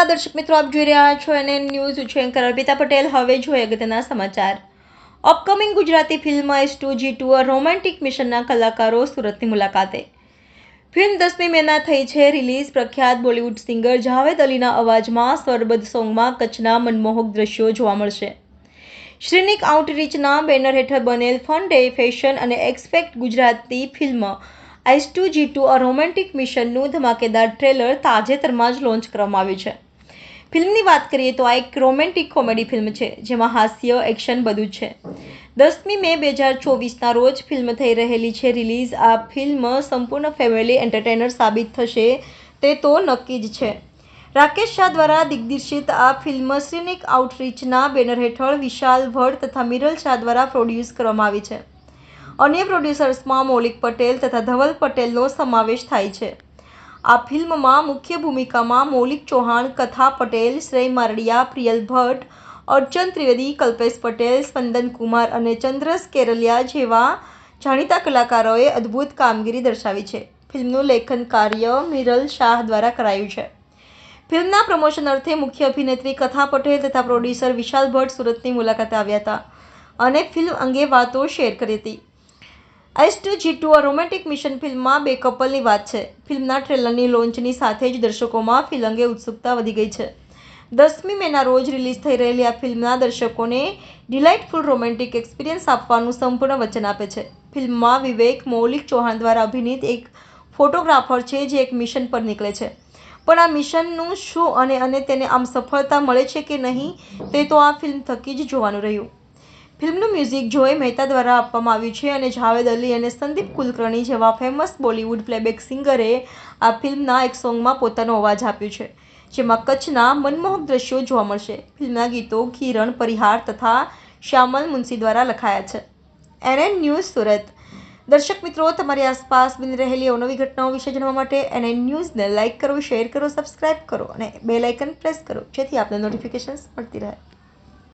દર્શક મિત્રો, આપ જોઈ રહ્યા છો એને ન્યૂઝ. હું છું એન્કર અર્પિતા પટેલ. હવે જોઈએ અગત્યના સમાચાર. Upcoming Gujarati film S2G2 a romantic મિશનના કલાકારો સુરતની મુલાકાતે. ફિલ્મ 10મી મેના થઈ છે રિલીઝ. પ્રખ્યાત બોલિવૂડ સિંગર જાવેદ અલીના અવાજમાં સ્વરબદ્ધ સોંગમાં કચ્છના મનમોહક દ્રશ્યો જોવા મળશે. શ્રીનિક આઉટરીચના બેનર હેઠળ બનેલ ફન ડે ફેશન અને expect Gujarati film S2G2 a romantic મિશનનું ધમાકેદાર ટ્રેલર તાજેતરમાં જ લોન્ચ કરવામાં આવ્યું છે. ફિલ્મની વાત કરીએ તો આ એક રોમેન્ટિક કોમેડી ફિલ્મ છે જેમાં હાસ્ય, એક્શન બધું જ છે. 10મી મે 2024ના રોજ ફિલ્મ થઈ રહેલી છે રિલીઝ. આ ફિલ્મ સંપૂર્ણ ફેમિલી એન્ટરટેનર સાબિત થશે તે તો નક્કી જ છે. રાકેશ શાહ દ્વારા દિગ્દર્શિત આ ફિલ્મ શ્રીનિક આઉટરીચના બેનર હેઠળ વિશાલ ભટ્ટ તથા મિરલ શાહ દ્વારા પ્રોડ્યુસ કરવામાં આવી છે. અન્ય પ્રોડ્યુસર્સમાં મૌલિક પટેલ તથા ધવલ પટેલનો સમાવેશ થાય છે. આ ફિલ્મમાં મુખ્ય ભૂમિકામાં મૌલિક ચૌહાણ, કથા પટેલ, શ્રેય મારડિયા, પ્રિયલ ભટ્ટ, અર્ચન ત્રિવેદી, કલ્પેશ પટેલ, સ્પંદન કુમાર અને ચંદ્રસ કેરલિયા જેવા જાણીતા કલાકારોએ અદ્ભુત કામગીરી દર્શાવી છે. ફિલ્મનું લેખન કાર્ય મિરલ શાહ દ્વારા કરાયું છે. ફિલ્મના પ્રમોશન અર્થે મુખ્ય અભિનેત્રી કથા પટેલ તથા પ્રોડ્યુસર વિશાલ ભટ્ટ સુરતની મુલાકાતે આવ્યા હતા અને ફિલ્મ અંગે વાતો શેર કરી હતી. S2G2 અ રોમેન્ટિક મિશન ફિલ્મમાં બે કપલની વાત છે. ફિલ્મના ટ્રેલરની લોન્ચની સાથે જ દર્શકોમાં ફિલ્મ અંગે ઉત્સુકતા વધી ગઈ છે. 10મી મેના રોજ રિલીઝ થઈ રહેલી આ ફિલ્મના દર્શકોને ડિલાઇટફુલ રોમેન્ટિક એક્સપિરિયન્સ આપવાનું સંપૂર્ણ વચન આપે છે. ફિલ્મમાં વિવેક મૌલિક ચૌહાણ દ્વારા અભિનીત એક ફોટોગ્રાફર છે જે એક મિશન પર નીકળે છે. પણ આ મિશનનું શું અને તેને આમ સફળતા મળે છે કે નહીં તે તો આ ફિલ્મ થકી જ જોવાનું રહ્યું. ફિલ્મનું મ્યુઝિક જોય મહેતા દ્વારા આપવામાં આવ્યું છે અને જાવેદ અલી અને સંદીપ કુલકર્ણી જેવા ફેમસ બોલિવૂડ પ્લેબેક સિંગરે આ ફિલ્મના એક સોંગમાં પોતાનો અવાજ આપ્યો છે જેમાં કચ્છના મનમોહક દ્રશ્યો જોવા મળશે. ફિલ્મના ગીતો કિરણ પરિહાર તથા શ્યામલ મુનશી દ્વારા લખાયા છે. NN news Surat. દર્શક મિત્રો, તમારી આસપાસ બની રહેલી અવનવી ઘટનાઓ વિશે જાણવા માટે NN ન્યૂઝને લાઇક કરો, શેર કરો, સબસ્ક્રાઇબ કરો અને બેલ આઇકન પ્રેસ કરો જેથી આપને નોટિફિકેશન્સ મળતી રહે.